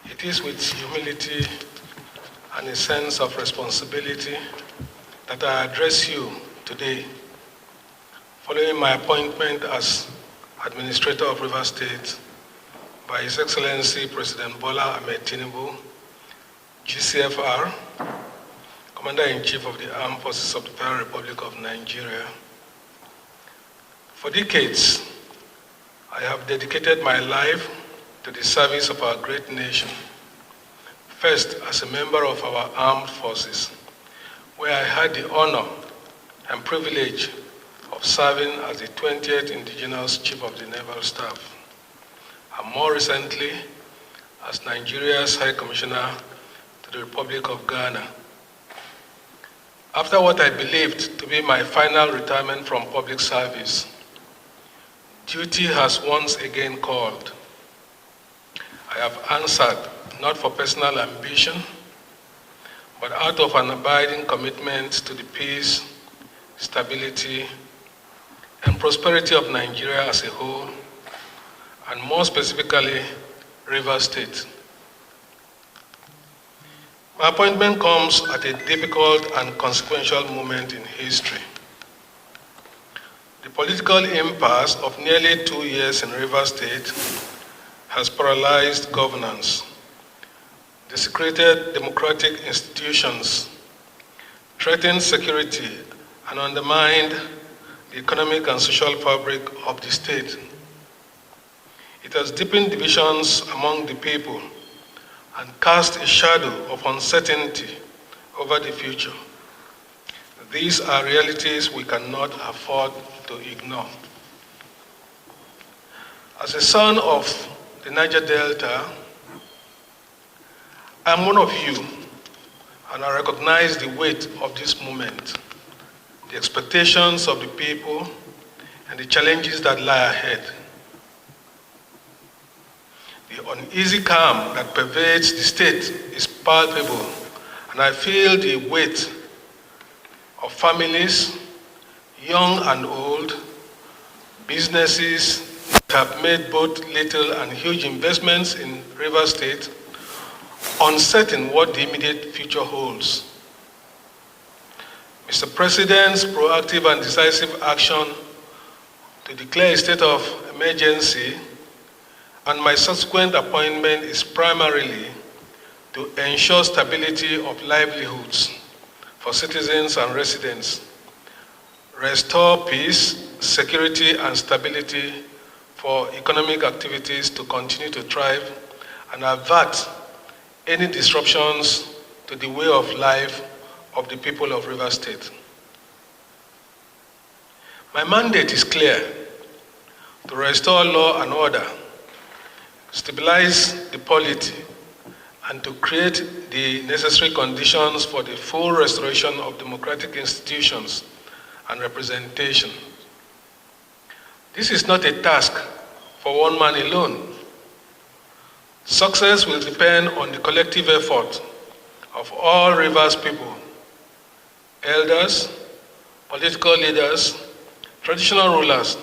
It is with humility and a sense of responsibility that I address you today, following my appointment as Administrator of River State by His Excellency President Bola Ahmed Tinubu, GCFR, Commander-in-Chief of the Armed Forces of the Federal Republic of Nigeria. For decades, I have dedicated my life to the service of our great nation, first as a member of our armed forces, where I had the honor and privilege of serving as the 20th Indigenous Chief of the Naval Staff, and more recently, as Nigeria's High Commissioner to the Republic of Ghana. After what I believed to be my final retirement from public service, duty has once again called. I have answered not for personal ambition, but out of an abiding commitment to the peace, stability, and prosperity of Nigeria as a whole, and more specifically, River State. My appointment comes at a difficult and consequential moment in history. The political impasse of nearly 2 years in River State has paralyzed governance, desecrated democratic institutions, threatened security, and undermined the economic and social fabric of the state. It has deepened divisions among the people and cast a shadow of uncertainty over the future. These are realities we cannot afford to ignore. As a son of the Niger Delta, I am one of you, and I recognize the weight of this moment, the expectations of the people, and the challenges that lie ahead. The uneasy calm that pervades the state is palpable, and I feel the weight of families, young and old, businesses that have made both little and huge investments in River State, uncertain what the immediate future holds. Mr. President's proactive and decisive action to declare a state of emergency and my subsequent appointment is primarily to ensure stability of livelihoods for citizens and residents, restore peace, security, and stability for economic activities to continue to thrive, and avert any disruptions to the way of life of the people of River State. My mandate is clear: to restore law and order, stabilize the polity, and to create the necessary conditions for the full restoration of democratic institutions and representation. This is not a task for one man alone. Success will depend on the collective effort of all Rivers people, elders, political leaders, traditional rulers,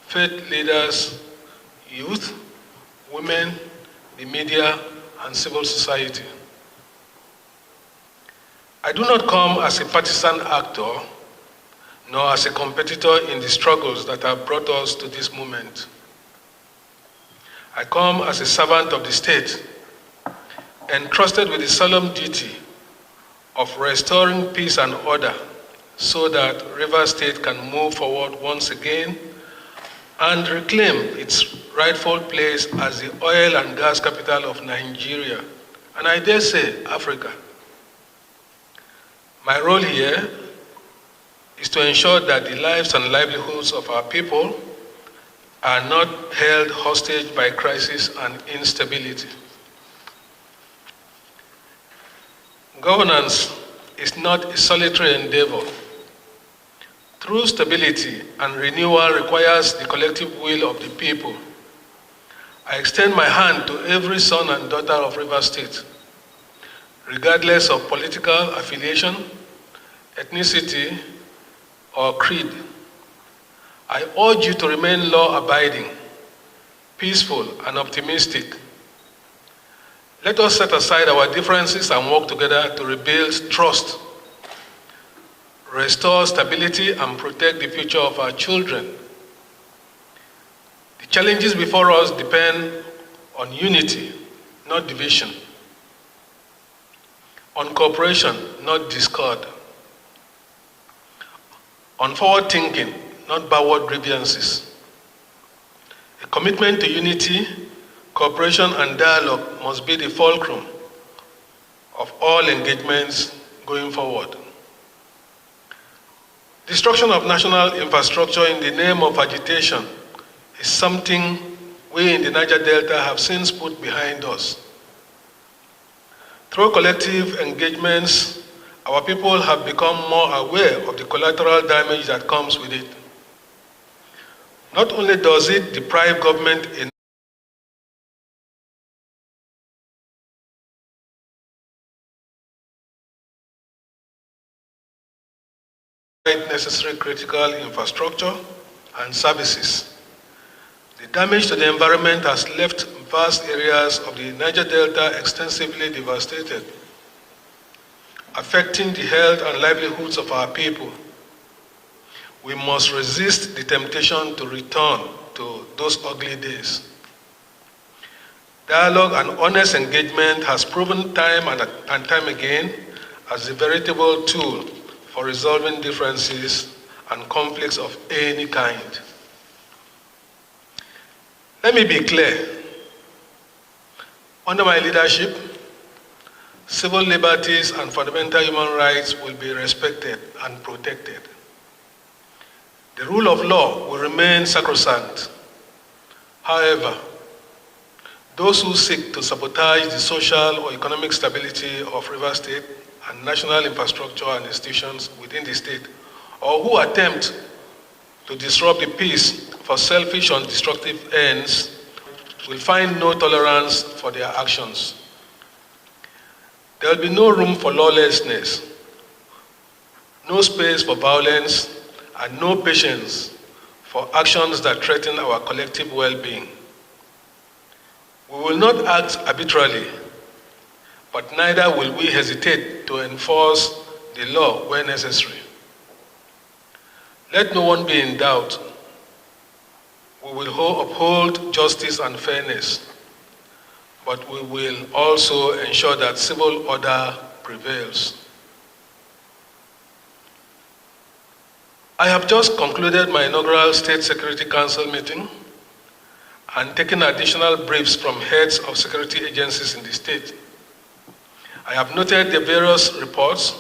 faith leaders, youth, women, the media, and civil society. I do not come as a partisan actor, nor as a competitor in the struggles that have brought us to this moment. I come as a servant of the state, entrusted with the solemn duty of restoring peace and order so that River State can move forward once again and reclaim its rightful place as the oil and gas capital of Nigeria, and I dare say Africa. My role here is to ensure that the lives and livelihoods of our people are not held hostage by crisis and instability. Governance is not a solitary endeavor. True stability and renewal requires the collective will of the people. I extend my hand to every son and daughter of River State, regardless of political affiliation, ethnicity, or creed. I urge you to remain law-abiding, peaceful, and optimistic. Let us set aside our differences and work together to rebuild trust, restore stability, and protect the future of our children. The challenges before us depend on unity, not division, on cooperation, not discord, on forward thinking, not backward grievances. A commitment to unity, cooperation, and dialogue must be the fulcrum of all engagements going forward. Destruction of national infrastructure in the name of agitation is something we in the Niger Delta have since put behind us. Through collective engagements, our people have become more aware of the collateral damage that comes with it. Not only does it deprive government in necessary critical infrastructure and services. The damage to the environment has left vast areas of the Niger Delta extensively devastated, affecting the health and livelihoods of our people. We must resist the temptation to return to those ugly days. Dialogue and honest engagement has proven time and time again as a veritable tool for resolving differences and conflicts of any kind. Let me be clear. Under my leadership, civil liberties and fundamental human rights will be respected and protected. The rule of law will remain sacrosanct. However, those who seek to sabotage the social or economic stability of River State and national infrastructure and institutions within the state, or who attempt to disrupt the peace for selfish and destructive ends, will find no tolerance for their actions. There will be no room for lawlessness, no space for violence, and no patience for actions that threaten our collective well-being. We will not act arbitrarily, but neither will we hesitate to enforce the law where necessary. Let no one be in doubt. We will uphold justice and fairness, but we will also ensure that civil order prevails. I have just concluded my inaugural State Security Council meeting and taken additional briefs from heads of security agencies in the state. I have noted the various reports,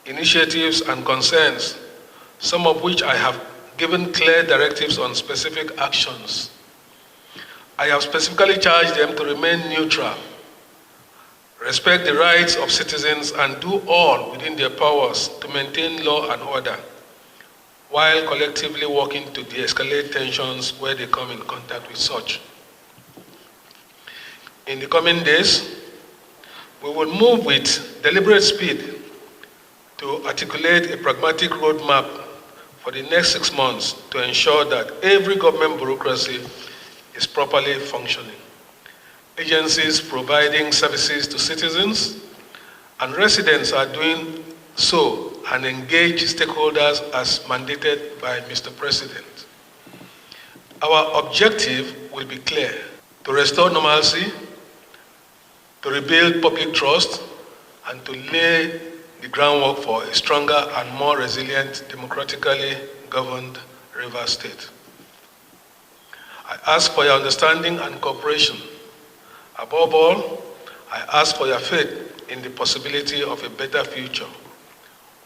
initiatives, and concerns, some of which I have given clear directives on specific actions. I have specifically charged them to remain neutral, respect the rights of citizens, and do all within their powers to maintain law and order, while collectively working to de-escalate tensions where they come in contact with such. In the coming days, we will move with deliberate speed to articulate a pragmatic roadmap for the next 6 months to ensure that every government bureaucracy is properly functioning. Agencies providing services to citizens and residents are doing so and engage stakeholders as mandated by Mr. President. Our objective will be clear: to restore normalcy, to rebuild public trust, and to lay the groundwork for a stronger and more resilient, democratically governed River State. I ask for your understanding and cooperation. Above all, I ask for your faith in the possibility of a better future,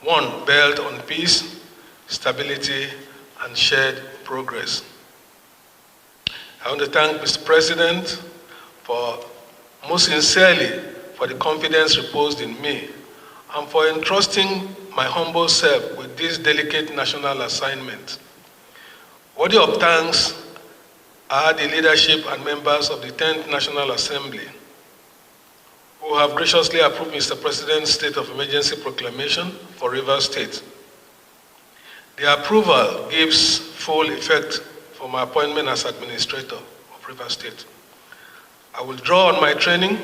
one built on peace, stability, and shared progress. I want to thank Mr. President most sincerely for the confidence reposed in me and for entrusting my humble self with this delicate national assignment. Worthy of thanks are the leadership and members of the 10th National Assembly, who have graciously approved Mr. President's state of emergency proclamation for River State. The approval gives full effect for my appointment as administrator of River State. I will draw on my training,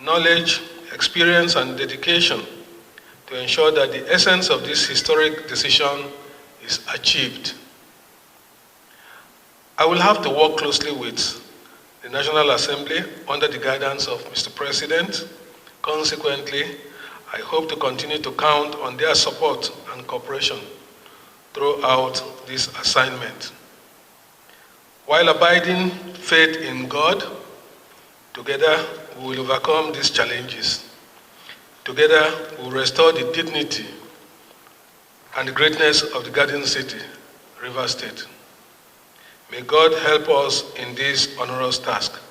knowledge, experience, and dedication to ensure that the essence of this historic decision is achieved. I will have to work closely with the National Assembly under the guidance of Mr. President. Consequently, I hope to continue to count on their support and cooperation throughout this assignment. While abiding faith in God, together we will overcome these challenges. Together we will restore the dignity and the greatness of the Garden City, River State. May God help us in this onerous task.